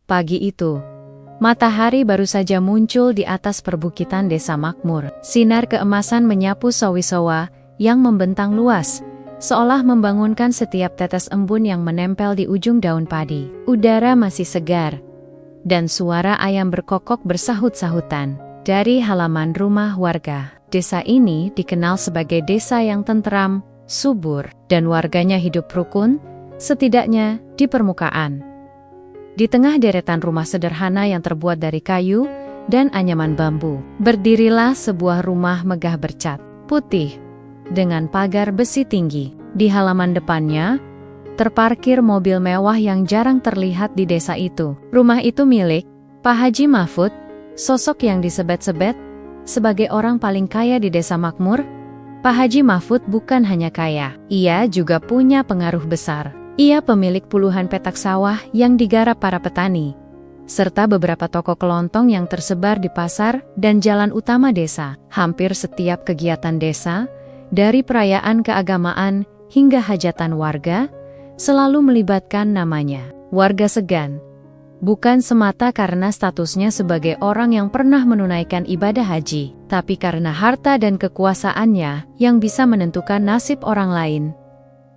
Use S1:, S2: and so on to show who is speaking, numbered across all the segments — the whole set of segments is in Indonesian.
S1: Pagi itu, matahari baru saja muncul di atas perbukitan desa makmur. Sinar keemasan menyapu sawi-sawa yang membentang luas, seolah membangunkan setiap tetes embun yang menempel di ujung daun padi. Udara masih segar, dan suara ayam berkokok bersahut-sahutan dari halaman rumah warga. Desa ini dikenal sebagai desa yang tentram, subur, dan warganya hidup rukun, setidaknya di permukaan. Di tengah deretan rumah sederhana yang terbuat dari kayu dan anyaman bambu, berdirilah sebuah rumah megah bercat putih dengan pagar besi tinggi. Di halaman depannya, terparkir mobil mewah yang jarang terlihat di desa itu. Rumah itu milik Pak Haji Mahfud, sosok yang disebet-sebet sebagai orang paling kaya di desa makmur. Pak Haji Mahfud bukan hanya kaya, ia juga punya pengaruh besar. Ia pemilik puluhan petak sawah yang digarap para petani, serta beberapa toko kelontong yang tersebar di pasar dan jalan utama desa. Hampir setiap kegiatan desa, dari perayaan keagamaan hingga hajatan warga, selalu melibatkan namanya. Warga segan, bukan semata karena statusnya sebagai orang yang pernah menunaikan ibadah haji, tapi karena harta dan kekuasaannya yang bisa menentukan nasib orang lain.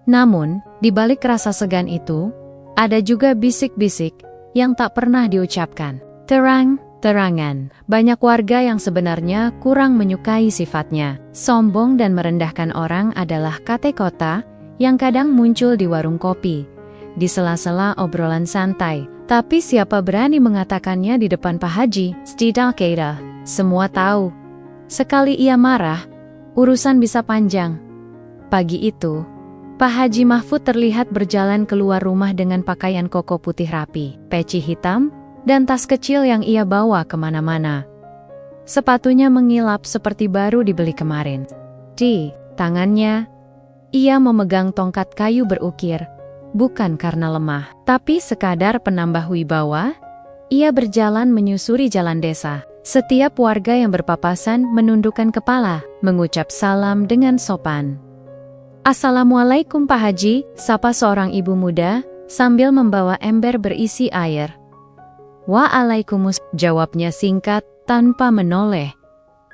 S1: Namun, di balik rasa segan itu, ada juga bisik-bisik yang tak pernah diucapkan. Terang-terangan, banyak warga yang sebenarnya kurang menyukai sifatnya. Sombong dan merendahkan orang adalah kata kota yang kadang muncul di warung kopi, di sela-sela obrolan santai. Tapi siapa berani mengatakannya di depan Pak Haji? Setidaknya, semua tahu. Sekali ia marah, urusan bisa panjang. Pagi itu, Pak Haji Mahfud terlihat berjalan keluar rumah dengan pakaian koko putih rapi, peci hitam, dan tas kecil yang ia bawa kemana-mana. Sepatunya mengilap seperti baru dibeli kemarin. Di tangannya, ia memegang tongkat kayu berukir, bukan karena lemah, tapi sekadar penambah wibawa. Ia berjalan menyusuri jalan desa. Setiap warga yang berpapasan menundukkan kepala, mengucap salam dengan sopan. "Assalamualaikum Pak Haji," sapa seorang ibu muda sambil membawa ember berisi air. "Waalaikumsalam," jawabnya singkat tanpa menoleh.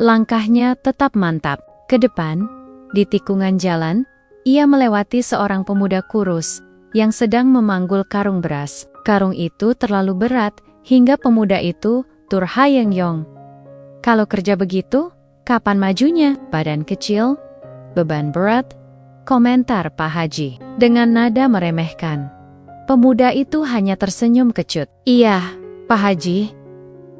S1: Langkahnya tetap mantap. Ke depan, di tikungan jalan, ia melewati seorang pemuda kurus yang sedang memanggul karung beras. Karung itu terlalu berat hingga pemuda itu terhayang-yong. "Kalau kerja begitu, kapan majunya? Badan kecil, beban berat," komentar Pak Haji dengan nada meremehkan. Pemuda itu hanya tersenyum kecut. "Iya, Pak Haji,"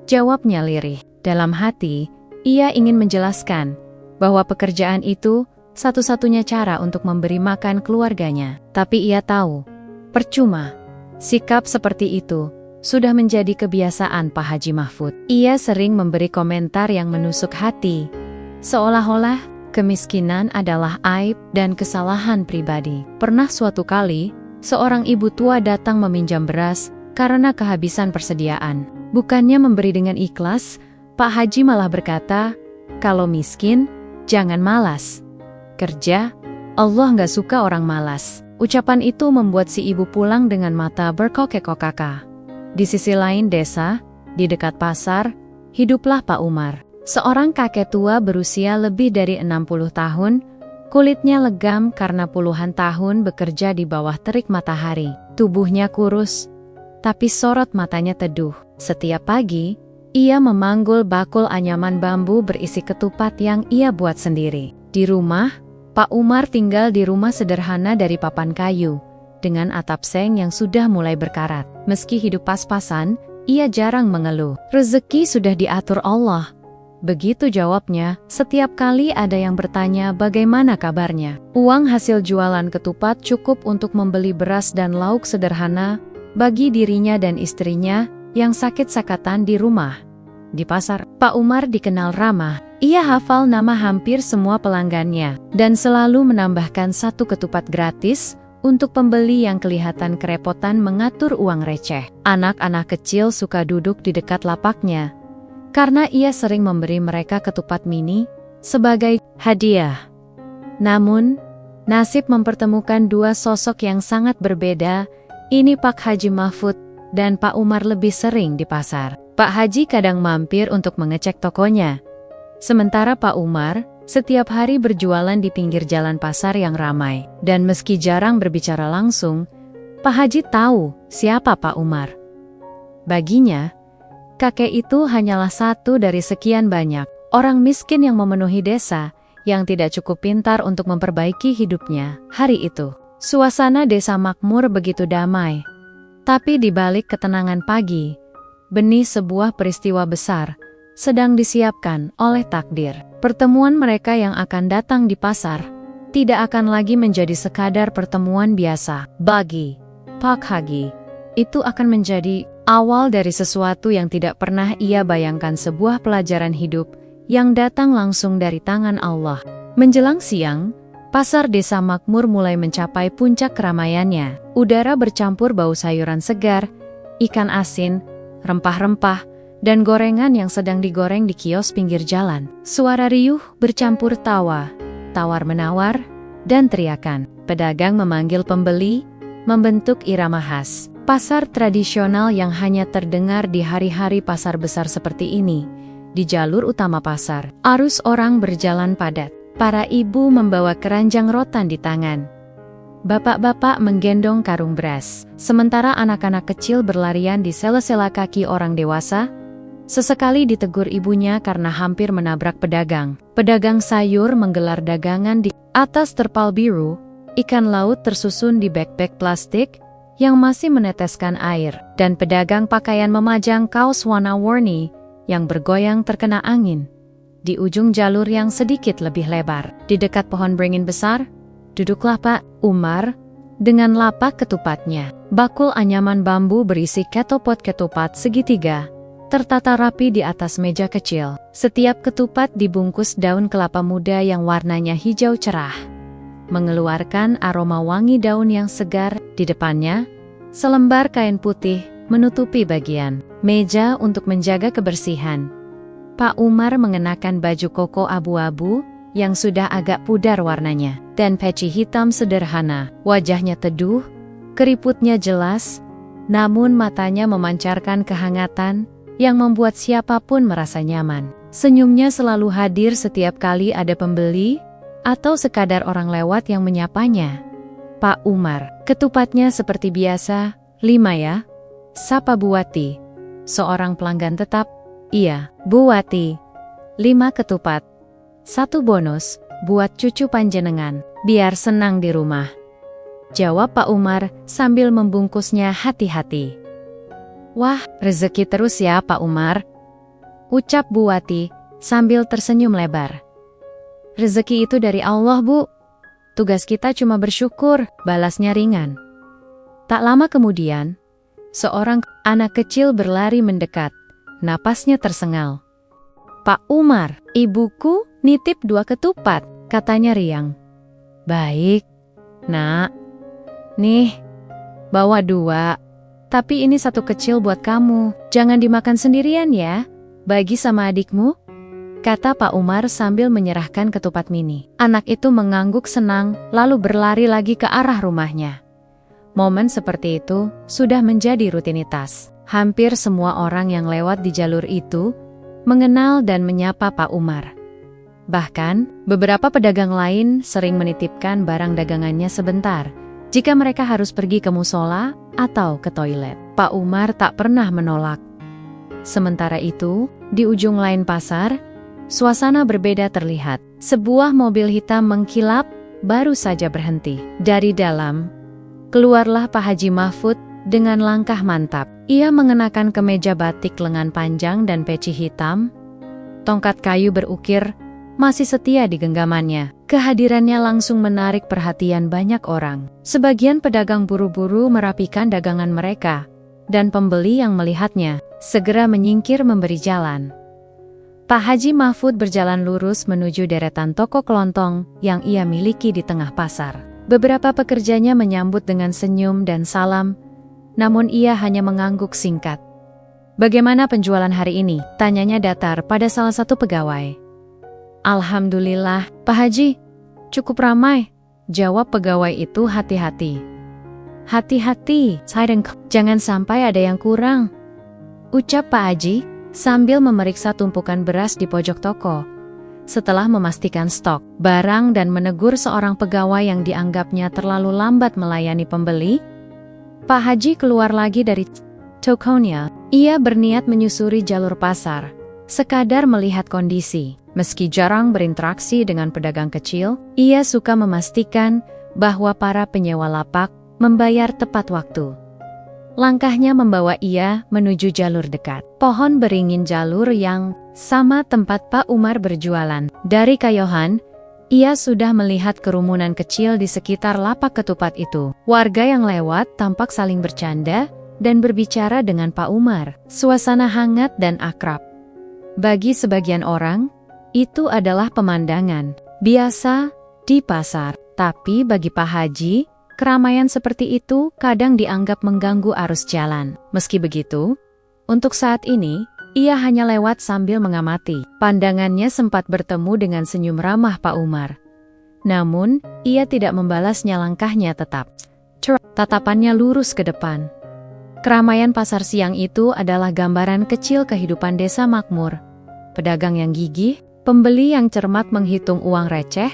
S1: jawabnya lirih. Dalam hati, ia ingin menjelaskan bahwa pekerjaan itu satu-satunya cara untuk memberi makan keluarganya. Tapi ia tahu, percuma. Sikap seperti itu sudah menjadi kebiasaan Pak Haji Mahfud. Ia sering memberi komentar yang menusuk hati, seolah-olah kemiskinan adalah aib dan kesalahan pribadi. Pernah suatu kali, seorang ibu tua datang meminjam beras karena kehabisan persediaan. Bukannya memberi dengan ikhlas, Pak Haji malah berkata, "Kalau miskin, jangan malas. Kerja, Allah nggak suka orang malas." Ucapan itu membuat si ibu pulang dengan mata berkokek-kokaka. Di sisi lain desa, di dekat pasar, hiduplah Pak Umar. Seorang kakek tua berusia lebih dari 60 tahun, kulitnya legam karena puluhan tahun bekerja di bawah terik matahari. Tubuhnya kurus, tapi sorot matanya teduh. Setiap pagi, ia memanggul bakul anyaman bambu berisi ketupat yang ia buat sendiri. Di rumah, Pak Umar tinggal di rumah sederhana dari papan kayu, dengan atap seng yang sudah mulai berkarat. Meski hidup pas-pasan, ia jarang mengeluh. "Rezeki sudah diatur Allah," begitu jawabnya setiap kali ada yang bertanya bagaimana kabarnya. Uang hasil jualan ketupat cukup untuk membeli beras dan lauk sederhana bagi dirinya dan istrinya yang sakit-sakatan di rumah. Di pasar, Pak Umar dikenal ramah. Ia hafal nama hampir semua pelanggannya dan selalu menambahkan satu ketupat gratis untuk pembeli yang kelihatan kerepotan mengatur uang receh. Anak-anak kecil suka duduk di dekat lapaknya karena ia sering memberi mereka ketupat mini sebagai hadiah. Namun, nasib mempertemukan dua sosok yang sangat berbeda. Ini Pak Haji Mahfud, dan Pak Umar lebih sering di pasar. Pak Haji kadang mampir untuk mengecek tokonya. Sementara Pak Umar setiap hari berjualan di pinggir jalan pasar yang ramai. Dan meski jarang berbicara langsung, Pak Haji tahu siapa Pak Umar. Baginya, kakek itu hanyalah satu dari sekian banyak orang miskin yang memenuhi desa yang tidak cukup pintar untuk memperbaiki hidupnya. Hari itu, suasana desa makmur begitu damai. Tapi di balik ketenangan pagi, benih sebuah peristiwa besar sedang disiapkan oleh takdir. Pertemuan mereka yang akan datang di pasar tidak akan lagi menjadi sekadar pertemuan biasa. Bagi Pak Haji, itu akan menjadi awal dari sesuatu yang tidak pernah ia bayangkan, sebuah pelajaran hidup yang datang langsung dari tangan Allah. Menjelang siang, pasar desa makmur mulai mencapai puncak keramaiannya. Udara bercampur bau sayuran segar, ikan asin, rempah-rempah, dan gorengan yang sedang digoreng di kios pinggir jalan. Suara riuh bercampur tawa, tawar-menawar, dan teriakan. Pedagang memanggil pembeli, membentuk irama khas. Pasar tradisional yang hanya terdengar di hari-hari pasar besar seperti ini. Di jalur utama pasar, arus orang berjalan padat. Para ibu membawa keranjang rotan di tangan. Bapak-bapak menggendong karung beras, sementara anak-anak kecil berlarian di sela-sela kaki orang dewasa. Sesekali ditegur ibunya karena hampir menabrak pedagang. Pedagang sayur menggelar dagangan di atas terpal biru, ikan laut tersusun di bag-bag plastik yang masih meneteskan air, dan pedagang pakaian memajang kaos warna-warni yang bergoyang terkena angin. Di ujung jalur yang sedikit lebih lebar, di dekat pohon beringin besar, duduklah Pak Umar dengan lapak ketupatnya. Bakul anyaman bambu berisi ketopot ketupat segitiga tertata rapi di atas meja kecil. Setiap ketupat dibungkus daun kelapa muda yang warnanya hijau cerah, mengeluarkan aroma wangi daun yang segar. Di depannya, selembar kain putih menutupi bagian meja untuk menjaga kebersihan. Pak Umar mengenakan baju koko abu-abu yang sudah agak pudar warnanya, dan peci hitam sederhana. Wajahnya teduh, keriputnya jelas, namun matanya memancarkan kehangatan yang membuat siapapun merasa nyaman. Senyumnya selalu hadir setiap kali ada pembeli atau sekadar orang lewat yang menyapanya. Pak Umar, ketupatnya seperti biasa, 5 ya? Sapa Bu Wati, seorang pelanggan tetap. Iya, Bu Wati. 5 ketupat. 1 bonus, buat cucu panjenengan, biar senang di rumah. Jawab Pak Umar sambil membungkusnya hati-hati. Wah, rezeki terus ya Pak Umar, ucap Bu Wati sambil tersenyum lebar. Rezeki itu dari Allah Bu. Tugas kita cuma bersyukur, balasnya ringan. Tak lama kemudian, seorang anak kecil berlari mendekat. Napasnya tersengal. Pak Umar, ibuku nitip 2 ketupat, katanya riang. Baik, nak. Nih, bawa 2. Tapi ini 1 kecil buat kamu. Jangan dimakan sendirian ya. Bagi sama adikmu, kata Pak Umar sambil menyerahkan ketupat mini. Anak itu mengangguk senang, lalu berlari lagi ke arah rumahnya. Momen seperti itu sudah menjadi rutinitas. Hampir semua orang yang lewat di jalur itu mengenal dan menyapa Pak Umar. Bahkan, beberapa pedagang lain sering menitipkan barang dagangannya sebentar jika mereka harus pergi ke musola atau ke toilet. Pak Umar tak pernah menolak. Sementara itu, di ujung lain pasar, suasana berbeda terlihat. Sebuah mobil hitam mengkilap baru saja berhenti. Dari dalam, keluarlah Pak Haji Mahfud dengan langkah mantap. Ia mengenakan kemeja batik lengan panjang dan peci hitam. Tongkat kayu berukir masih setia di genggamannya. Kehadirannya langsung menarik perhatian banyak orang. Sebagian pedagang buru-buru merapikan dagangan mereka, dan pembeli yang melihatnya segera menyingkir memberi jalan. Pak Haji Mahfud berjalan lurus menuju deretan toko kelontong yang ia miliki di tengah pasar. Beberapa pekerjanya menyambut dengan senyum dan salam, namun ia hanya mengangguk singkat. Bagaimana penjualan hari ini? Tanyanya datar pada salah satu pegawai. Alhamdulillah, Pak Haji, cukup ramai, jawab pegawai itu hati-hati. Hati-hati, jangan sampai ada yang kurang, ucap Pak Haji sambil memeriksa tumpukan beras di pojok toko. Setelah memastikan stok barang dan menegur seorang pegawai yang dianggapnya terlalu lambat melayani pembeli, Pak Haji keluar lagi dari tokonya. Ia berniat menyusuri jalur pasar, sekadar melihat kondisi. Meski jarang berinteraksi dengan pedagang kecil, ia suka memastikan bahwa para penyewa lapak membayar tepat waktu. Langkahnya membawa ia menuju jalur dekat. Pohon beringin jalur yang sama tempat Pak Umar berjualan. Dari kejauhan, ia sudah melihat kerumunan kecil di sekitar lapak ketupat itu. Warga yang lewat tampak saling bercanda dan berbicara dengan Pak Umar. Suasana hangat dan akrab. Bagi sebagian orang, itu adalah pemandangan biasa di pasar. Tapi bagi Pak Haji, keramaian seperti itu kadang dianggap mengganggu arus jalan. Meski begitu, untuk saat ini, ia hanya lewat sambil mengamati. Pandangannya sempat bertemu dengan senyum ramah Pak Umar. Namun, ia tidak membalasnya, langkahnya tetap. Tatapannya lurus ke depan. Keramaian pasar siang itu adalah gambaran kecil kehidupan desa makmur. Pedagang yang gigih, pembeli yang cermat menghitung uang receh,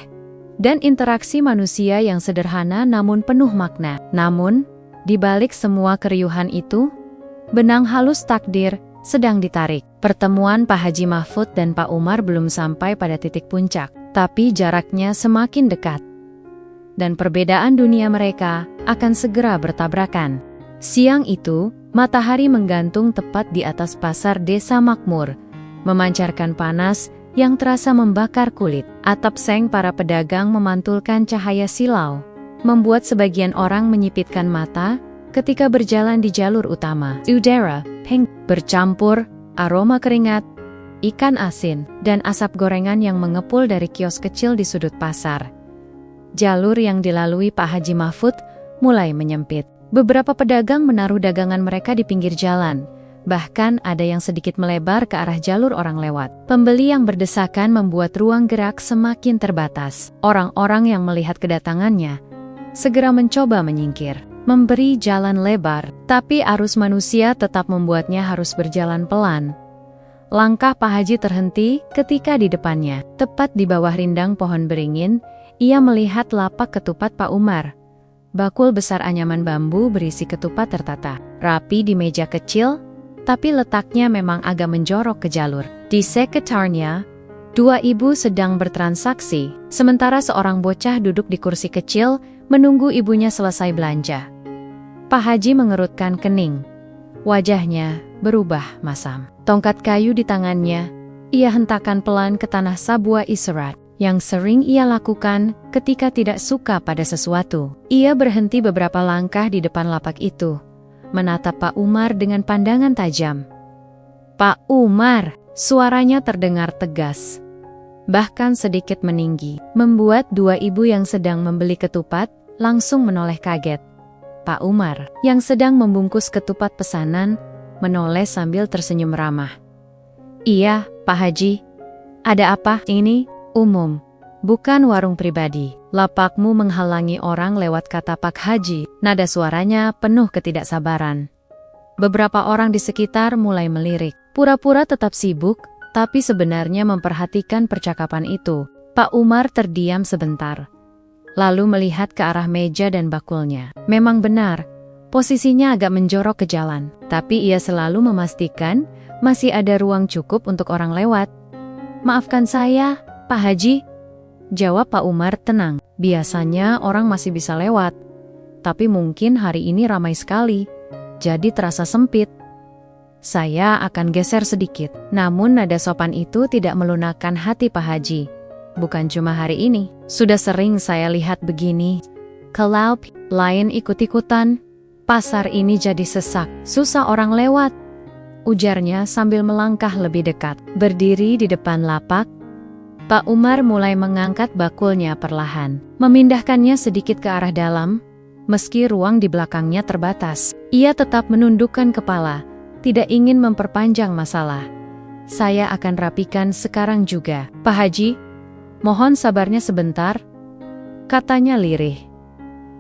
S1: dan interaksi manusia yang sederhana namun penuh makna. Namun, di balik semua keriuhan itu, benang halus takdir sedang ditarik. Pertemuan Pak Haji Mahfud dan Pak Umar belum sampai pada titik puncak, tapi jaraknya semakin dekat. Dan perbedaan dunia mereka akan segera bertabrakan. Siang itu, matahari menggantung tepat di atas pasar desa makmur, memancarkan panas yang terasa membakar kulit. Atap seng para pedagang memantulkan cahaya silau, membuat sebagian orang menyipitkan mata ketika berjalan di jalur utama. Udara pink bercampur aroma keringat, ikan asin, dan asap gorengan yang mengepul dari kios kecil di sudut pasar. Jalur yang dilalui Pak Haji Mahfud mulai menyempit. Beberapa pedagang menaruh dagangan mereka di pinggir jalan. Bahkan ada yang sedikit melebar ke arah jalur orang lewat. Pembeli yang berdesakan membuat ruang gerak semakin terbatas. Orang-orang yang melihat kedatangannya segera mencoba menyingkir, memberi jalan lebar. Tapi arus manusia tetap membuatnya harus berjalan pelan. Langkah Pak Haji terhenti ketika di depannya, tepat di bawah rindang pohon beringin, ia melihat lapak ketupat Pak Umar. Bakul besar anyaman bambu berisi ketupat tertata, rapi di meja kecil, tapi letaknya memang agak menjorok ke jalur. Di sekitarnya, dua ibu sedang bertransaksi, sementara seorang bocah duduk di kursi kecil menunggu ibunya selesai belanja. Pak Haji mengerutkan kening. Wajahnya berubah masam. Tongkat kayu di tangannya, ia hentakkan pelan ke tanah sebuah isyarat yang sering ia lakukan ketika tidak suka pada sesuatu. Ia berhenti beberapa langkah di depan lapak itu, menatap Pak Umar dengan pandangan tajam. Pak Umar, suaranya terdengar tegas, bahkan sedikit meninggi, membuat dua ibu yang sedang membeli ketupat langsung menoleh kaget. Pak Umar, yang sedang membungkus ketupat pesanan, menoleh sambil tersenyum ramah. Iya, Pak Haji. Ada apa? Ini umum, bukan warung pribadi. Lapakmu menghalangi orang lewat, kata Pak Haji. Nada suaranya penuh ketidaksabaran. Beberapa orang di sekitar mulai melirik. Pura-pura tetap sibuk, tapi sebenarnya memperhatikan percakapan itu. Pak Umar terdiam sebentar, lalu melihat ke arah meja dan bakulnya. Memang benar, posisinya agak menjorok ke jalan, tapi ia selalu memastikan masih ada ruang cukup untuk orang lewat. Maafkan saya, Pak Haji, jawab Pak Umar tenang. Biasanya orang masih bisa lewat, tapi mungkin hari ini ramai sekali, jadi terasa sempit. Saya akan geser sedikit. Namun nada sopan itu tidak melunakkan hati Pak Haji. Bukan cuma hari ini, sudah sering saya lihat begini. Kalau lain ikut-ikutan, pasar ini jadi sesak, susah orang lewat, ujarnya sambil melangkah lebih dekat. Berdiri di depan lapak, Pak Umar mulai mengangkat bakulnya perlahan, memindahkannya sedikit ke arah dalam. Meski ruang di belakangnya terbatas, ia tetap menundukkan kepala, tidak ingin memperpanjang masalah. Saya akan rapikan sekarang juga, Pak Haji. Mohon sabarnya sebentar, katanya lirih.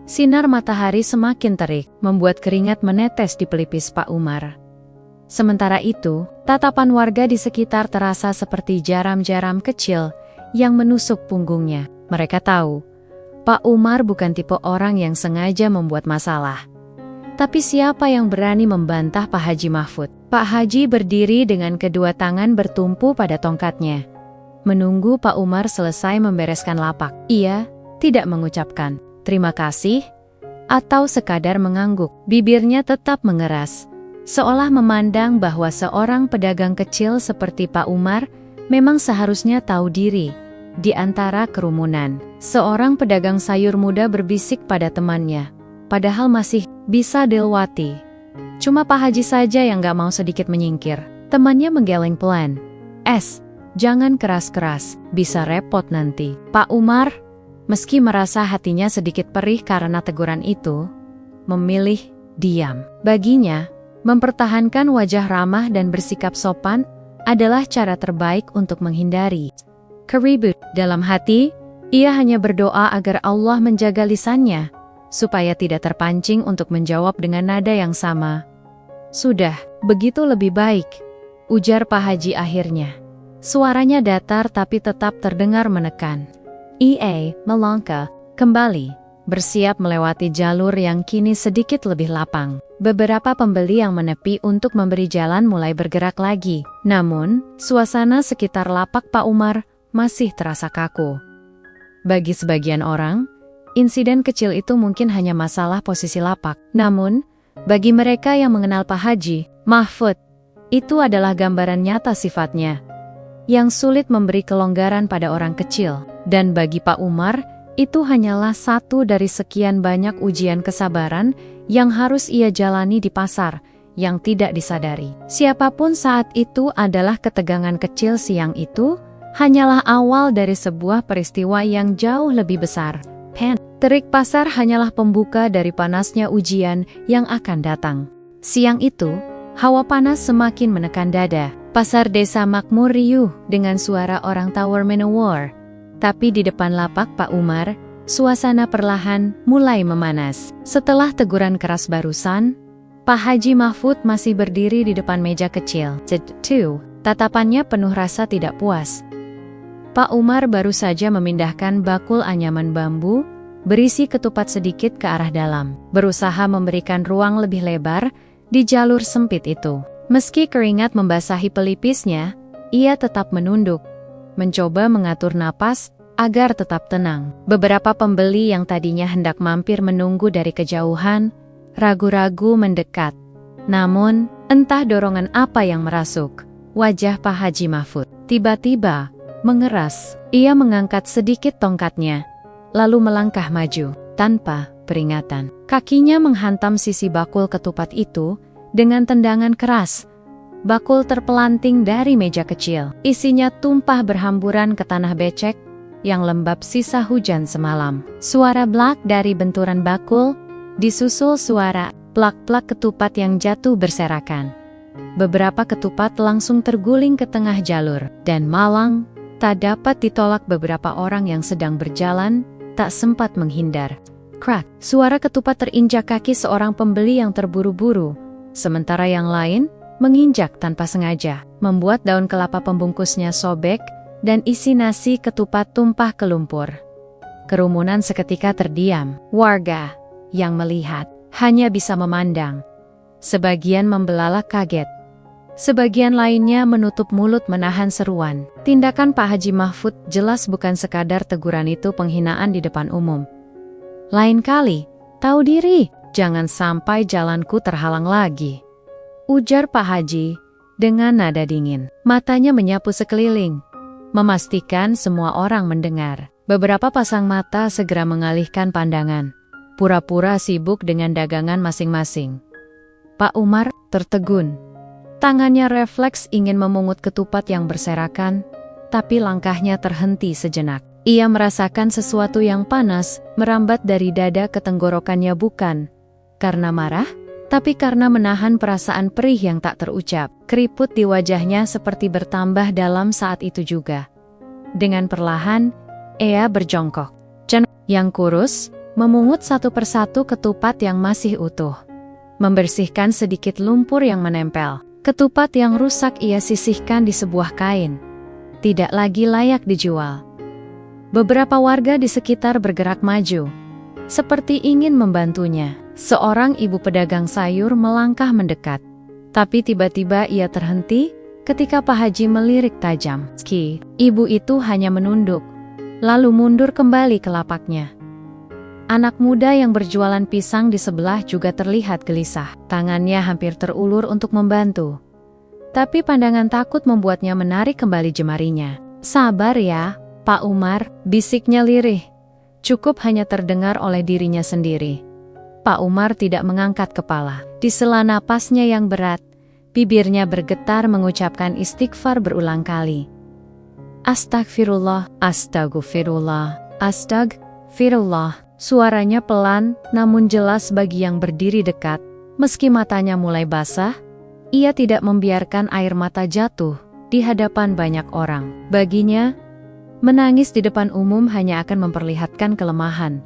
S1: Sinar matahari semakin terik, membuat keringat menetes di pelipis Pak Umar. Sementara itu, tatapan warga di sekitar terasa seperti jaram-jaram kecil yang menusuk punggungnya. Mereka tahu, Pak Umar bukan tipe orang yang sengaja membuat masalah. Tapi siapa yang berani membantah Pak Haji Mahfud? Pak Haji berdiri dengan kedua tangan bertumpu pada tongkatnya, menunggu Pak Umar selesai membereskan lapak. Ia tidak mengucapkan terima kasih atau sekadar mengangguk. Bibirnya tetap mengeras, seolah memandang bahwa seorang pedagang kecil seperti Pak Umar memang seharusnya tahu diri di antara kerumunan. Seorang pedagang sayur muda berbisik pada temannya, padahal masih bisa dilewati. Cuma Pak Haji saja yang gak mau sedikit menyingkir. Temannya menggeleng pelan. Jangan keras-keras, bisa repot nanti. Pak Umar, meski merasa hatinya sedikit perih karena teguran itu, memilih diam. Baginya, mempertahankan wajah ramah dan bersikap sopan adalah cara terbaik untuk menghindari keribut. Dalam hati, ia hanya berdoa agar Allah menjaga lisannya, supaya tidak terpancing untuk menjawab dengan nada yang sama. Sudah, begitu lebih baik, ujar Pak Haji akhirnya. Suaranya datar tapi tetap terdengar menekan. Ia melangkah kembali, bersiap melewati jalur yang kini sedikit lebih lapang. Beberapa pembeli yang menepi untuk memberi jalan mulai bergerak lagi. Namun, suasana sekitar lapak Pak Umar masih terasa kaku. Bagi sebagian orang, insiden kecil itu mungkin hanya masalah posisi lapak. Namun, bagi mereka yang mengenal Pak Haji Mahfud, itu adalah gambaran nyata sifatnya, yang sulit memberi kelonggaran pada orang kecil. Dan bagi Pak Umar, itu hanyalah satu dari sekian banyak ujian kesabaran yang harus ia jalani di pasar, yang tidak disadari. Siapapun saat itu adalah ketegangan kecil siang itu, hanyalah awal dari sebuah peristiwa yang jauh lebih besar. Terik pasar hanyalah pembuka dari panasnya ujian yang akan datang. Siang itu, hawa panas semakin menekan dada. Pasar desa makmur riuh dengan suara orang tawar menawar. Tapi di depan lapak Pak Umar, suasana perlahan mulai memanas. Setelah teguran keras barusan, Pak Haji Mahfud masih berdiri di depan meja kecil. Tatapannya penuh rasa tidak puas. Pak Umar baru saja memindahkan bakul anyaman bambu, berisi ketupat sedikit ke arah dalam, berusaha memberikan ruang lebih lebar di jalur sempit itu. Meski keringat membasahi pelipisnya, ia tetap menunduk, mencoba mengatur napas agar tetap tenang. Beberapa pembeli yang tadinya hendak mampir menunggu dari kejauhan, ragu-ragu mendekat. Namun, entah dorongan apa yang merasuk, wajah Pak Haji Mahfud tiba-tiba mengeras. Ia mengangkat sedikit tongkatnya, lalu melangkah maju, tanpa peringatan. Kakinya menghantam sisi bakul ketupat itu dengan tendangan keras. Bakul terpelanting dari meja kecil. Isinya tumpah berhamburan ke tanah becek yang lembab sisa hujan semalam. Suara blak dari benturan bakul, disusul suara plak-plak ketupat yang jatuh berserakan. Beberapa ketupat langsung terguling ke tengah jalur, dan malang tak dapat ditolak. Beberapa orang yang sedang berjalan tak sempat menghindar. Krak, suara ketupat terinjak kaki seorang pembeli yang terburu-buru, sementara yang lain menginjak tanpa sengaja, membuat daun kelapa pembungkusnya sobek dan isi nasi ketupat tumpah ke lumpur. Kerumunan seketika terdiam. Warga yang melihat hanya bisa memandang. Sebagian membelalak kaget. Sebagian lainnya menutup mulut menahan seruan. Tindakan Pak Haji Mahfud jelas bukan sekadar teguran itu penghinaan di depan umum. Lain kali, tahu diri, jangan sampai jalanku terhalang lagi, ujar Pak Haji dengan nada dingin. Matanya menyapu sekeliling, memastikan semua orang mendengar. Beberapa pasang mata segera mengalihkan pandangan, pura-pura sibuk dengan dagangan masing-masing. Pak Umar tertegun. Tangannya refleks ingin memungut ketupat yang berserakan, tapi langkahnya terhenti sejenak. Ia merasakan sesuatu yang panas merambat dari dada ke tenggorokannya, bukan karena marah, tapi karena menahan perasaan perih yang tak terucap. Keriput di wajahnya seperti bertambah dalam saat itu juga. Dengan perlahan, ia berjongkok. Yang kurus, memungut satu persatu ketupat yang masih utuh. Membersihkan sedikit lumpur yang menempel. Ketupat yang rusak ia sisihkan di sebuah kain. Tidak lagi layak dijual. Beberapa warga di sekitar bergerak maju, seperti ingin membantunya. Seorang ibu pedagang sayur melangkah mendekat. Tapi tiba-tiba ia terhenti ketika Pak Haji melirik tajam. Ibu itu hanya menunduk, lalu mundur kembali ke lapaknya. Anak muda yang berjualan pisang di sebelah juga terlihat gelisah. Tangannya hampir terulur untuk membantu. Tapi pandangan takut membuatnya menarik kembali jemarinya. "Sabar ya, Pak Umar," bisiknya lirih. Cukup hanya terdengar oleh dirinya sendiri. Pak Umar tidak mengangkat kepala. Di sela napasnya yang berat, bibirnya bergetar mengucapkan istighfar berulang kali. Astagfirullah, astagfirullah, astagfirullah. Suaranya pelan, namun jelas bagi yang berdiri dekat. Meski matanya mulai basah, ia tidak membiarkan air mata jatuh di hadapan banyak orang. Baginya, menangis di depan umum hanya akan memperlihatkan kelemahan,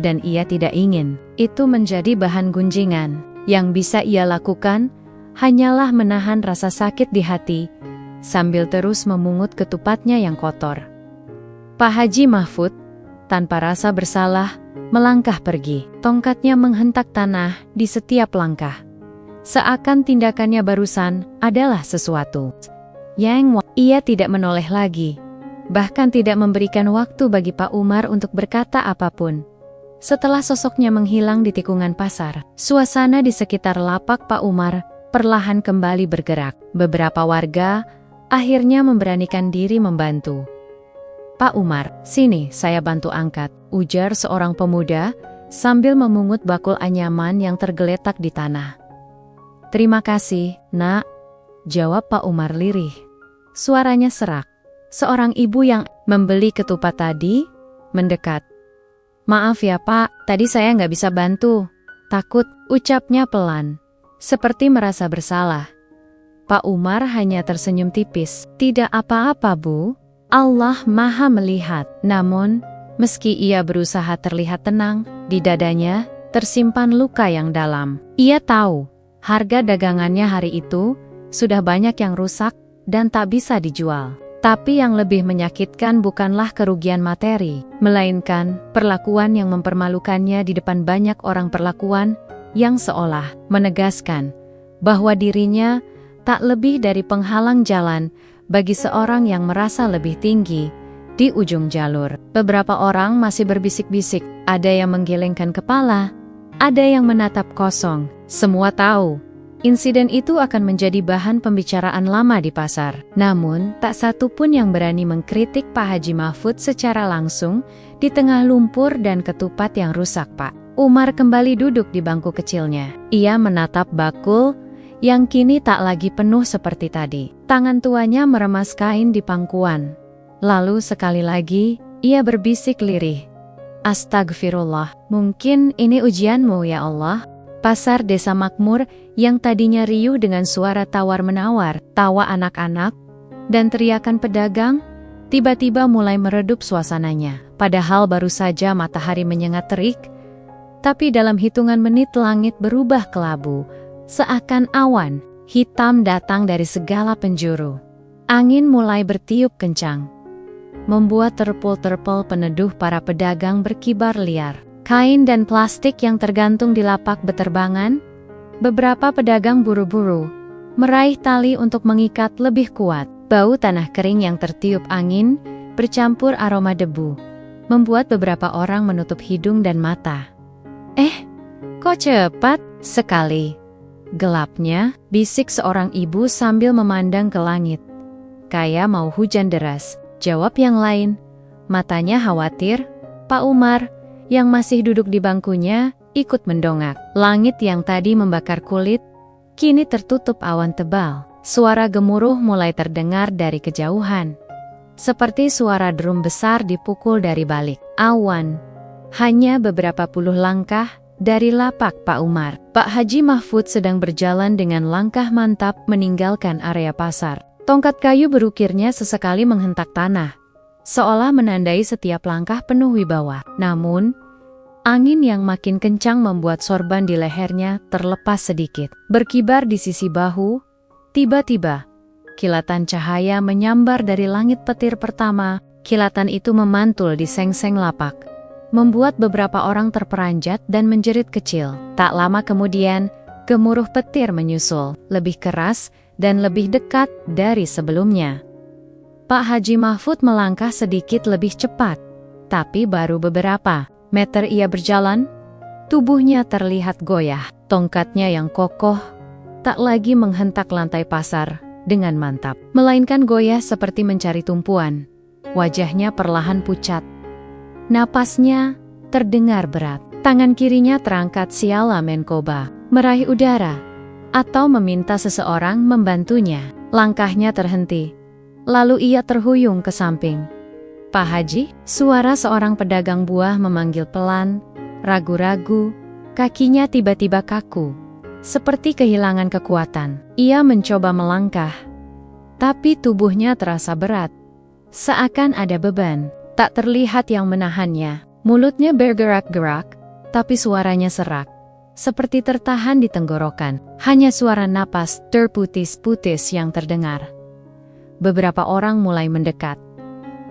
S1: dan ia tidak ingin itu menjadi bahan gunjingan. Yang bisa ia lakukan hanyalah menahan rasa sakit di hati, sambil terus memungut ketupatnya yang kotor. Pak Haji Mahfud, tanpa rasa bersalah, melangkah pergi. Tongkatnya menghentak tanah di setiap langkah. Seakan tindakannya barusan adalah sesuatu yang ia tidak menoleh lagi. Bahkan tidak memberikan waktu bagi Pak Umar untuk berkata apapun. Setelah sosoknya menghilang di tikungan pasar, suasana di sekitar lapak Pak Umar perlahan kembali bergerak. Beberapa warga akhirnya memberanikan diri membantu. "Pak Umar, sini saya bantu angkat," ujar seorang pemuda sambil memungut bakul anyaman yang tergeletak di tanah. "Terima kasih, Nak," jawab Pak Umar lirih. Suaranya serak. Seorang ibu yang membeli ketupat tadi mendekat. "Maaf ya Pak, tadi saya nggak bisa bantu." Takut, ucapnya pelan, seperti merasa bersalah. Pak Umar hanya tersenyum tipis. "Tidak apa-apa Bu, Allah Maha melihat." Namun, meski ia berusaha terlihat tenang, di dadanya tersimpan luka yang dalam. Ia tahu, harga dagangannya hari itu sudah banyak yang rusak dan tak bisa dijual. Tapi yang lebih menyakitkan bukanlah kerugian materi, melainkan perlakuan yang mempermalukannya di depan banyak orang, perlakuan yang seolah menegaskan bahwa dirinya tak lebih dari penghalang jalan bagi seorang yang merasa lebih tinggi di ujung jalur. Beberapa orang masih berbisik-bisik, ada yang menggelengkan kepala, ada yang menatap kosong. Semua tahu, insiden itu akan menjadi bahan pembicaraan lama di pasar. Namun, tak satu pun yang berani mengkritik Pak Haji Mahfud secara langsung di tengah lumpur dan ketupat yang rusak. Pak Umar kembali duduk di bangku kecilnya. Ia menatap bakul yang kini tak lagi penuh seperti tadi. Tangan tuanya meremas kain di pangkuan. Lalu sekali lagi, ia berbisik lirih. "Astagfirullah, mungkin ini ujianmu ya Allah." Pasar desa makmur yang tadinya riuh dengan suara tawar-menawar, tawa anak-anak, dan teriakan pedagang, tiba-tiba mulai meredup suasananya. Padahal baru saja matahari menyengat terik, tapi dalam hitungan menit langit berubah kelabu. Seakan awan hitam datang dari segala penjuru. Angin mulai bertiup kencang, membuat terpal-terpal peneduh para pedagang berkibar liar. Kain dan plastik yang tergantung di lapak beterbangan. Beberapa pedagang buru-buru meraih tali untuk mengikat lebih kuat. Bau tanah kering yang tertiup angin bercampur aroma debu membuat beberapa orang menutup hidung dan mata. Kok cepat sekali?" Gelapnya, bisik seorang ibu sambil memandang ke langit. "Kayak mau hujan deras," jawab yang lain. Matanya khawatir. Pak Umar, yang masih duduk di bangkunya, ikut mendongak. Langit yang tadi membakar kulit, kini tertutup awan tebal. Suara gemuruh mulai terdengar dari kejauhan. Seperti suara drum besar dipukul dari balik awan. Hanya beberapa puluh langkah dari lapak Pak Umar, Pak Haji Mahfud sedang berjalan dengan langkah mantap meninggalkan area pasar. Tongkat kayu berukirnya sesekali menghentak tanah, seolah menandai setiap langkah penuh wibawa. Namun, Angin yang makin kencang membuat sorban di lehernya terlepas sedikit. Berkibar di sisi bahu, tiba-tiba kilatan cahaya menyambar dari langit petir pertama. Kilatan itu memantul di seng-seng lapak, membuat beberapa orang terperanjat dan menjerit kecil. Tak lama kemudian, gemuruh petir menyusul, lebih keras dan lebih dekat dari sebelumnya. Pak Haji Mahfud melangkah sedikit lebih cepat, tapi baru beberapa meter ia berjalan, tubuhnya terlihat goyah. Tongkatnya yang kokoh tak lagi menghentak lantai pasar dengan mantap, melainkan goyah seperti mencari tumpuan. Wajahnya perlahan pucat. Napasnya terdengar berat. Tangan kirinya terangkat siala menkoba, meraih udara, atau meminta seseorang membantunya. Langkahnya terhenti. Lalu ia terhuyung ke samping. "Pak Haji?" Suara seorang pedagang buah memanggil pelan, ragu-ragu, kakinya tiba-tiba kaku, seperti kehilangan kekuatan. Ia mencoba melangkah, tapi tubuhnya terasa berat, seakan ada beban. Tak terlihat yang menahannya. Mulutnya bergerak-gerak, tapi suaranya serak, seperti tertahan di tenggorokan. Hanya suara napas terputus-putus yang terdengar. Beberapa orang mulai mendekat,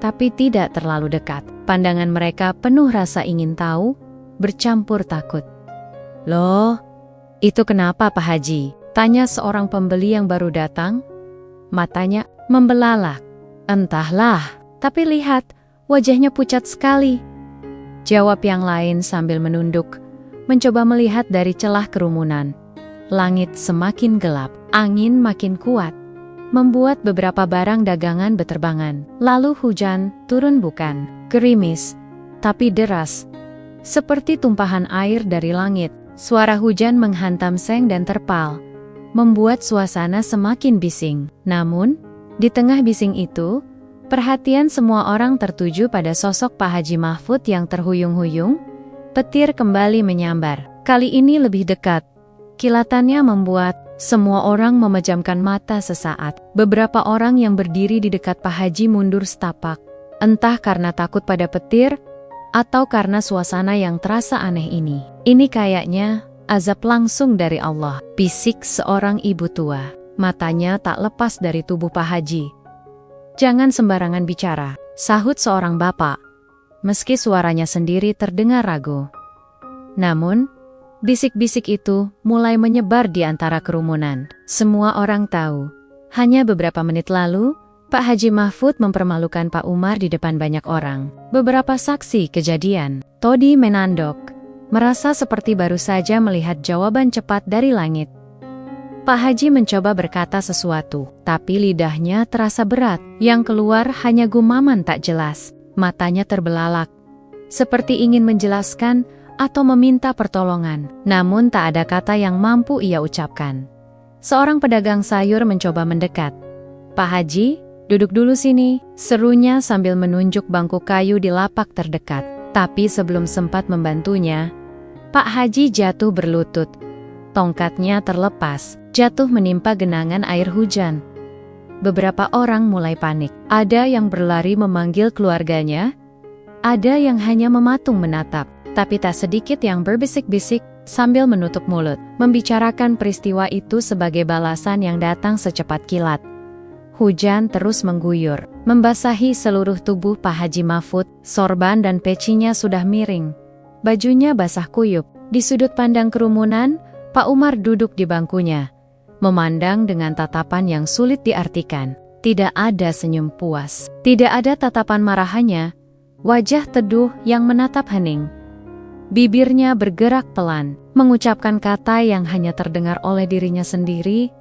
S1: tapi tidak terlalu dekat. Pandangan mereka penuh rasa ingin tahu, bercampur takut. "Loh, itu kenapa Pak Haji?" tanya seorang pembeli yang baru datang. Matanya membelalak. "Entahlah, tapi lihat, wajahnya pucat sekali," jawab yang lain sambil menunduk, mencoba melihat dari celah kerumunan. Langit semakin gelap, angin makin kuat, membuat beberapa barang dagangan beterbangan. Lalu hujan turun, bukan gerimis, tapi deras, seperti tumpahan air dari langit. Suara hujan menghantam seng dan terpal, membuat suasana semakin bising. Namun, di tengah bising itu, perhatian semua orang tertuju pada sosok Pak Haji Mahfud yang terhuyung-huyung. Petir kembali menyambar, kali ini lebih dekat. Kilatannya membuat semua orang memejamkan mata sesaat. Beberapa orang yang berdiri di dekat Pak Haji mundur setapak, entah karena takut pada petir, atau karena suasana yang terasa aneh ini. "Ini kayaknya azab langsung dari Allah," bisik seorang ibu tua. Matanya tak lepas dari tubuh Pak Haji. "Jangan sembarangan bicara," sahut seorang bapak, meski suaranya sendiri terdengar ragu. Namun, bisik-bisik itu mulai menyebar di antara kerumunan. Semua orang tahu, hanya beberapa menit lalu, Pak Haji Mahfud mempermalukan Pak Umar di depan banyak orang. Beberapa saksi kejadian, Todi menandok, merasa seperti baru saja melihat jawaban cepat dari langit. Pak Haji mencoba berkata sesuatu, tapi lidahnya terasa berat. Yang keluar hanya gumaman tak jelas. Matanya terbelalak, seperti ingin menjelaskan atau meminta pertolongan. Namun tak ada kata yang mampu ia ucapkan. Seorang pedagang sayur mencoba mendekat. "Pak Haji, duduk dulu sini," serunya sambil menunjuk bangku kayu di lapak terdekat. Tapi sebelum sempat membantunya, Pak Haji jatuh berlutut. Tongkatnya terlepas, jatuh menimpa genangan air hujan. Beberapa orang mulai panik. Ada yang berlari memanggil keluarganya, ada yang hanya mematung menatap, tapi tak sedikit yang berbisik-bisik sambil menutup mulut, membicarakan peristiwa itu sebagai balasan yang datang secepat kilat. Hujan terus mengguyur, membasahi seluruh tubuh Pak Haji Mahfud. Sorban dan pecinya sudah miring, bajunya basah kuyup. Di sudut pandang kerumunan, Pak Umar duduk di bangkunya, memandang dengan tatapan yang sulit diartikan. Tidak ada senyum puas, tidak ada tatapan marahannya, wajah teduh yang menatap hening. Bibirnya bergerak pelan, mengucapkan kata yang hanya terdengar oleh dirinya sendiri.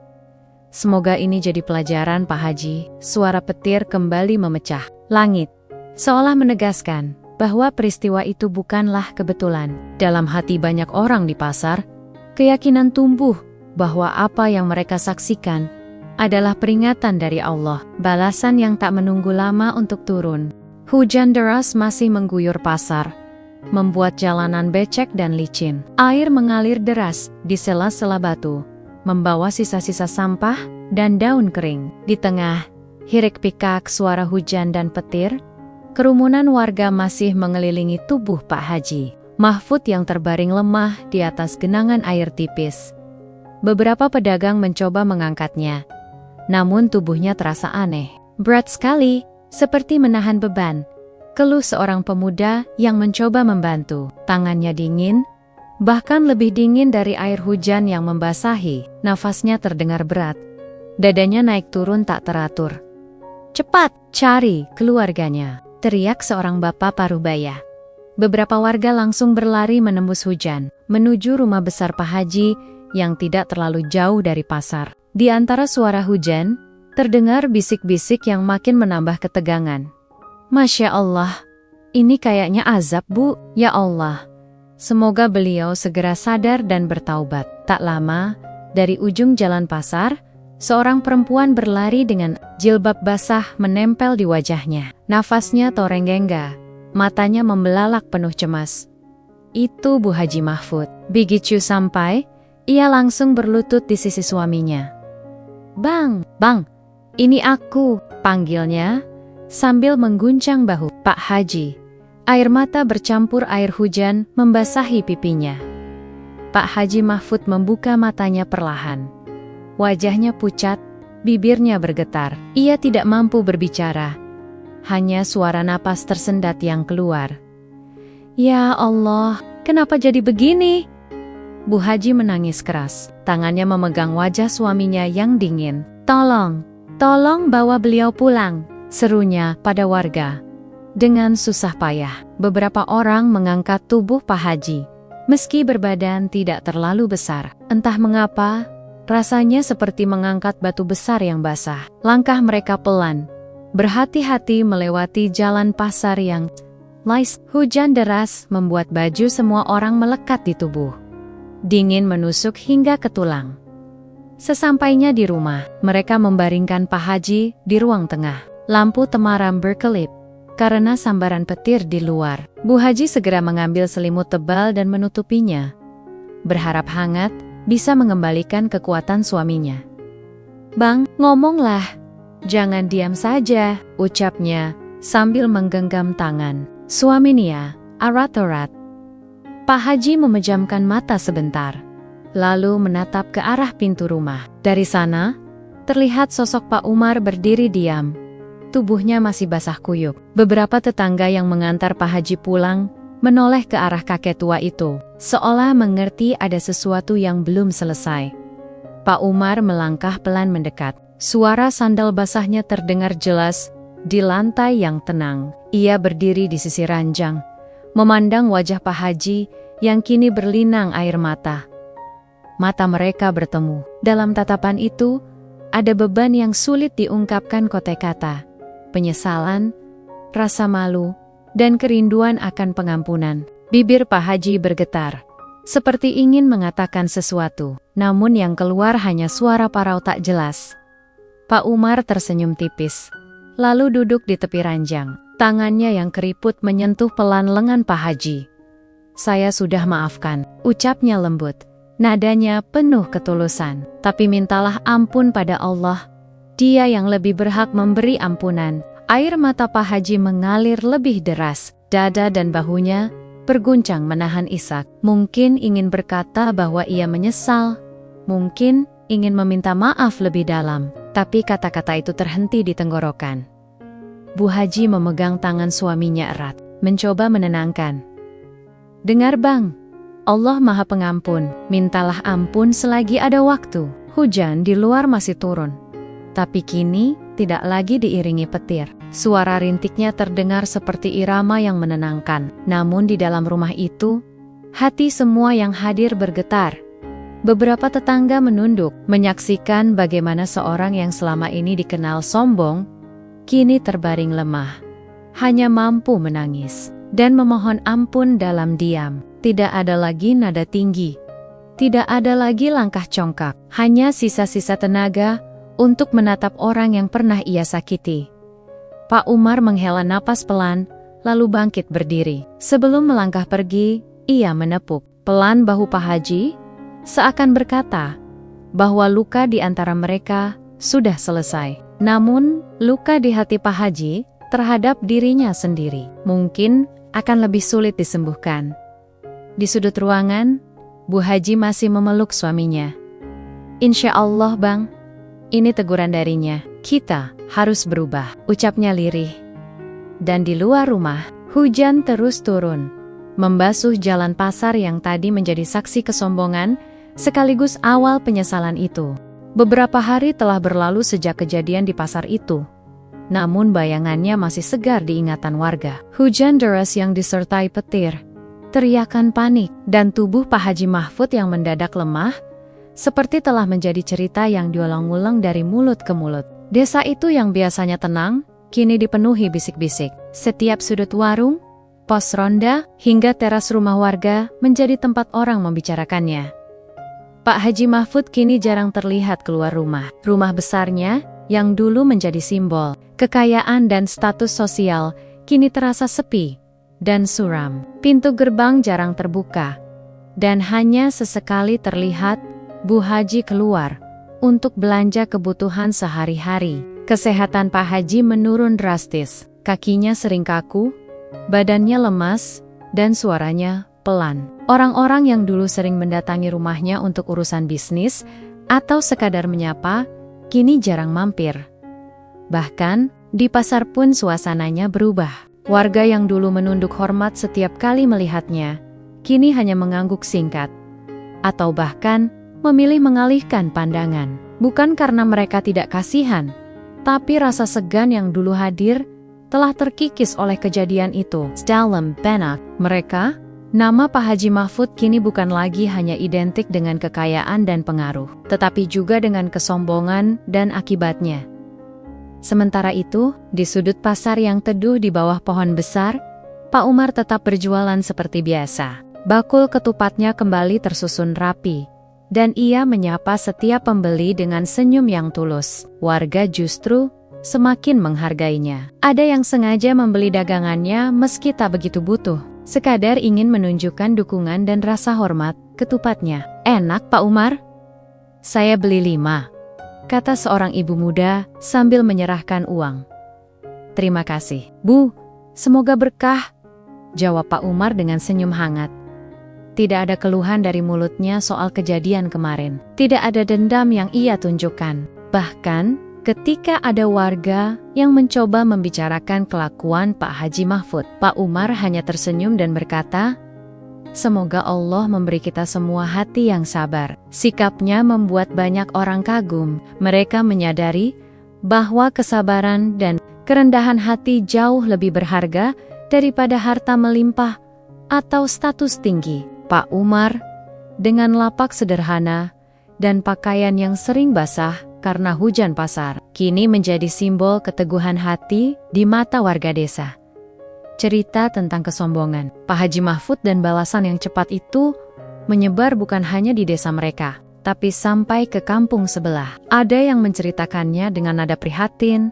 S1: "Semoga ini jadi pelajaran Pak Haji." Suara petir kembali memecah. Langit seolah menegaskan bahwa peristiwa itu bukanlah kebetulan. Dalam hati banyak orang di pasar, keyakinan tumbuh bahwa apa yang mereka saksikan adalah peringatan dari Allah, balasan yang tak menunggu lama untuk turun. Hujan deras masih mengguyur pasar, membuat jalanan becek dan licin. Air mengalir deras di sela-sela batu, membawa sisa-sisa sampah dan daun kering. Di tengah hiruk-pikuk suara hujan dan petir, kerumunan warga masih mengelilingi tubuh Pak Haji. Mahfud yang terbaring lemah di atas genangan air tipis. Beberapa pedagang mencoba mengangkatnya, namun tubuhnya terasa aneh. Berat sekali, seperti menahan beban. Keluh seorang pemuda yang mencoba membantu. Tangannya dingin, bahkan lebih dingin dari air hujan yang membasahi. Nafasnya terdengar berat. Dadanya naik turun tak teratur. "Cepat, cari keluarganya!" teriak seorang bapak parubaya. Beberapa warga langsung berlari menembus hujan, menuju rumah besar Pak Haji yang tidak terlalu jauh dari pasar. Di antara suara hujan, terdengar bisik-bisik yang makin menambah ketegangan. "Masya Allah, ini kayaknya azab, Bu. Ya Allah, semoga beliau segera sadar dan bertaubat." Tak lama, dari ujung jalan pasar, seorang perempuan berlari dengan jilbab basah menempel di wajahnya. Nafasnya torenggengga, matanya membelalak penuh cemas. Itu Bu Haji Mahfud. Begitu sampai, ia langsung berlutut di sisi suaminya. Bang, ini aku," panggilnya sambil mengguncang bahu Pak Haji. Air mata bercampur air hujan membasahi pipinya. Pak Haji Mahfud membuka matanya perlahan. Wajahnya pucat, bibirnya bergetar. Ia tidak mampu berbicara. Hanya suara napas tersendat yang keluar. "Ya Allah, kenapa jadi begini?" Bu Haji menangis keras. Tangannya memegang wajah suaminya yang dingin. Tolong bawa beliau pulang," serunya pada warga. Dengan susah payah, beberapa orang mengangkat tubuh Pak Haji. Meski berbadan tidak terlalu besar, entah mengapa, rasanya seperti mengangkat batu besar yang basah. Langkah mereka pelan, berhati-hati melewati jalan pasar yang lais. Hujan deras membuat baju semua orang melekat di tubuh. Dingin menusuk hingga ke tulang. Sesampainya di rumah, mereka membaringkan Pak Haji di ruang tengah. Lampu temaram berkelip karena sambaran petir di luar. Bu Haji segera mengambil selimut tebal dan menutupinya, berharap hangat bisa mengembalikan kekuatan suaminya. "Bang, ngomonglah. Jangan diam saja," ucapnya sambil menggenggam tangan suami Nia, erat-erat. Pak Haji memejamkan mata sebentar, lalu menatap ke arah pintu rumah. Dari sana, terlihat sosok Pak Umar berdiri diam. Tubuhnya masih basah kuyup. Beberapa tetangga yang mengantar Pak Haji pulang menoleh ke arah kakek tua itu, seolah mengerti ada sesuatu yang belum selesai. Pak Umar melangkah pelan mendekat. Suara sandal basahnya terdengar jelas di lantai yang tenang. Ia berdiri di sisi ranjang, memandang wajah Pak Haji yang kini berlinang air mata. Mata mereka bertemu. Dalam tatapan itu, ada beban yang sulit diungkapkan kote kata. Penyesalan, rasa malu, dan kerinduan akan pengampunan. Bibir Pak Haji bergetar, seperti ingin mengatakan sesuatu, namun yang keluar hanya suara parau tak jelas. Pak Umar tersenyum tipis, lalu duduk di tepi ranjang. Tangannya yang keriput menyentuh pelan lengan Pak Haji. "Saya sudah maafkan," ucapnya lembut. Nadanya penuh ketulusan. "Tapi mintalah ampun pada Allah. Dia yang lebih berhak memberi ampunan." Air mata Pak Haji mengalir lebih deras. Dada dan bahunya berguncang menahan isak. Mungkin ingin berkata bahwa ia menyesal. Mungkin ingin meminta maaf lebih dalam. Tapi kata-kata itu terhenti di tenggorokan. Bu Haji memegang tangan suaminya erat, mencoba menenangkan. "Dengar Bang, Allah Maha Pengampun, mintalah ampun selagi ada waktu." Hujan di luar masih turun, tapi kini tidak lagi diiringi petir. Suara rintiknya terdengar seperti irama yang menenangkan. Namun di dalam rumah itu, hati semua yang hadir bergetar. Beberapa tetangga menunduk, menyaksikan bagaimana seorang yang selama ini dikenal sombong, kini terbaring lemah. Hanya mampu menangis dan memohon ampun dalam diam. Tidak ada lagi nada tinggi. Tidak ada lagi langkah congkak. Hanya sisa-sisa tenaga untuk menatap orang yang pernah ia sakiti. Pak Umar menghela napas pelan, lalu bangkit berdiri. Sebelum melangkah pergi, ia menepuk pelan bahu Pak Haji, seakan berkata bahwa luka di antara mereka sudah selesai. Namun, luka di hati Pak Haji terhadap dirinya sendiri mungkin akan lebih sulit disembuhkan. Di sudut ruangan, Bu Haji masih memeluk suaminya. Insya Allah bang, ini teguran darinya. Kita harus berubah, ucapnya lirih. Dan di luar rumah, hujan terus turun, membasuh jalan pasar yang tadi menjadi saksi kesombongan, sekaligus awal penyesalan itu. Beberapa hari telah berlalu sejak kejadian di pasar itu. Namun bayangannya masih segar di ingatan warga. Hujan deras yang disertai petir, teriakan panik, dan tubuh Pak Haji Mahfud yang mendadak lemah, seperti telah menjadi cerita yang diulang-ulang dari mulut ke mulut. Desa itu yang biasanya tenang, kini dipenuhi bisik-bisik. Setiap sudut warung, pos ronda, hingga teras rumah warga menjadi tempat orang membicarakannya. Pak Haji Mahfud kini jarang terlihat keluar rumah. Rumah besarnya, yang dulu menjadi simbol kekayaan dan status sosial, kini terasa sepi dan suram. Pintu gerbang jarang terbuka, dan hanya sesekali terlihat Bu Haji keluar untuk belanja kebutuhan sehari-hari. Kesehatan Pak Haji menurun drastis, kakinya sering kaku, badannya lemas, dan suaranya pelan. Orang-orang yang dulu sering mendatangi rumahnya untuk urusan bisnis atau sekadar menyapa, kini jarang mampir. Bahkan, di pasar pun suasananya berubah. Warga yang dulu menunduk hormat setiap kali melihatnya, kini hanya mengangguk singkat. Atau bahkan, memilih mengalihkan pandangan. Bukan karena mereka tidak kasihan, tapi rasa segan yang dulu hadir, telah terkikis oleh kejadian itu. Dalam benak mereka, nama Pak Haji Mahfud kini bukan lagi hanya identik dengan kekayaan dan pengaruh, tetapi juga dengan kesombongan dan akibatnya. Sementara itu, di sudut pasar yang teduh di bawah pohon besar, Pak Umar tetap berjualan seperti biasa. Bakul ketupatnya kembali tersusun rapi, dan ia menyapa setiap pembeli dengan senyum yang tulus. Warga justru semakin menghargainya. Ada yang sengaja membeli dagangannya meski tak begitu butuh, sekadar ingin menunjukkan dukungan dan rasa hormat ketupatnya. Enak Pak Umar? Saya beli 5, kata seorang ibu muda sambil menyerahkan uang. Terima kasih, Bu. Semoga berkah, jawab Pak Umar dengan senyum hangat. Tidak ada keluhan dari mulutnya soal kejadian kemarin. Tidak ada dendam yang ia tunjukkan. Bahkan, ketika ada warga yang mencoba membicarakan kelakuan Pak Haji Mahfud, Pak Umar hanya tersenyum dan berkata, "Semoga Allah memberi kita semua hati yang sabar." Sikapnya membuat banyak orang kagum. Mereka menyadari bahwa kesabaran dan kerendahan hati jauh lebih berharga daripada harta melimpah atau status tinggi. Pak Umar, dengan lapak sederhana dan pakaian yang sering basah karena hujan pasar, kini menjadi simbol keteguhan hati di mata warga desa. Cerita tentang kesombongan Pak Haji Mahfud dan balasan yang cepat itu menyebar bukan hanya di desa mereka, tapi sampai ke kampung sebelah. Ada yang menceritakannya dengan nada prihatin,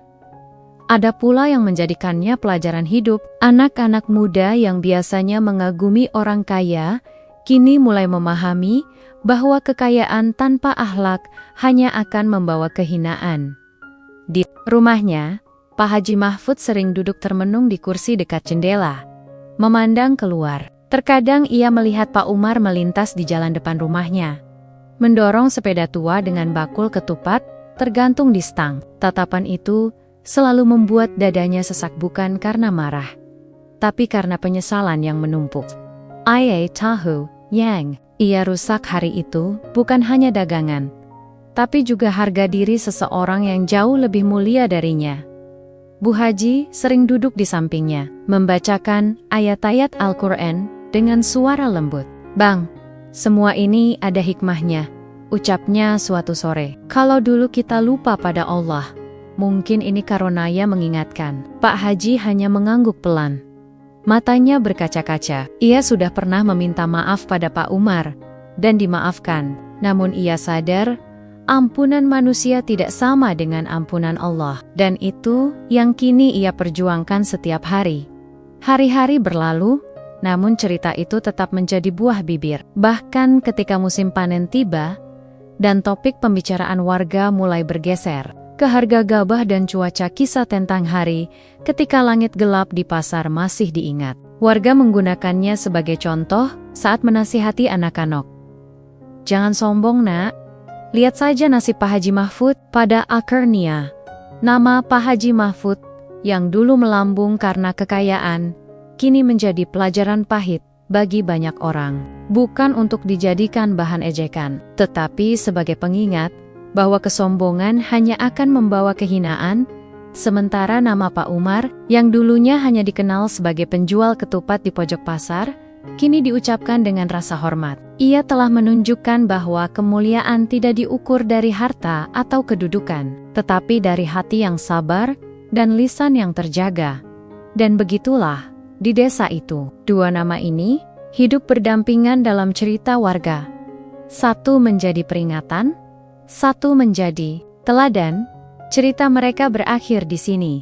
S1: ada pula yang menjadikannya pelajaran hidup. Anak-anak muda yang biasanya mengagumi orang kaya, kini mulai memahami bahwa kekayaan tanpa akhlak hanya akan membawa kehinaan. Di rumahnya, Pak Haji Mahfud sering duduk termenung di kursi dekat jendela, memandang keluar. Terkadang ia melihat Pak Umar melintas di jalan depan rumahnya, mendorong sepeda tua dengan bakul ketupat tergantung di stang. Tatapan itu selalu membuat dadanya sesak, bukan karena marah, tapi karena penyesalan yang menumpuk. Tahu yang ia rusak hari itu bukan hanya dagangan, tapi juga harga diri seseorang yang jauh lebih mulia darinya. Bu Haji sering duduk di sampingnya, membacakan ayat-ayat Al-Quran dengan suara lembut. "Bang, semua ini ada hikmahnya," ucapnya suatu sore. "Kalau dulu kita lupa pada Allah, mungkin ini karunia mengingatkan." Pak Haji hanya mengangguk pelan. Matanya berkaca-kaca. Ia sudah pernah meminta maaf pada Pak Umar, dan dimaafkan. Namun ia sadar, ampunan manusia tidak sama dengan ampunan Allah. Dan itu yang kini ia perjuangkan setiap hari. Hari-hari berlalu, namun cerita itu tetap menjadi buah bibir. Bahkan ketika musim panen tiba, dan topik pembicaraan warga mulai bergeser ke harga gabah dan cuaca, kisah tentang hari ketika langit gelap di pasar masih diingat. Warga menggunakannya sebagai contoh saat menasihati anak Kanok. "Jangan sombong, Nak. Lihat saja nasib Pak Haji Mahfud." Pada akhirnya, nama Pak Haji Mahfud yang dulu melambung karena kekayaan, kini menjadi pelajaran pahit bagi banyak orang. Bukan untuk dijadikan bahan ejekan, tetapi sebagai pengingat bahwa kesombongan hanya akan membawa kehinaan, sementara nama Pak Umar yang dulunya hanya dikenal sebagai penjual ketupat di pojok pasar, kini diucapkan dengan rasa hormat. Ia telah menunjukkan bahwa kemuliaan tidak diukur dari harta atau kedudukan, tetapi dari hati yang sabar dan lisan yang terjaga. Dan begitulah, di desa itu, dua nama ini hidup berdampingan dalam cerita warga. Satu menjadi peringatan, satu menjadi teladan. Cerita mereka berakhir di sini.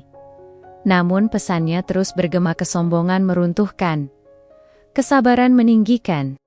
S1: Namun pesannya terus bergema: kesombongan meruntuhkan, kesabaran meninggikan.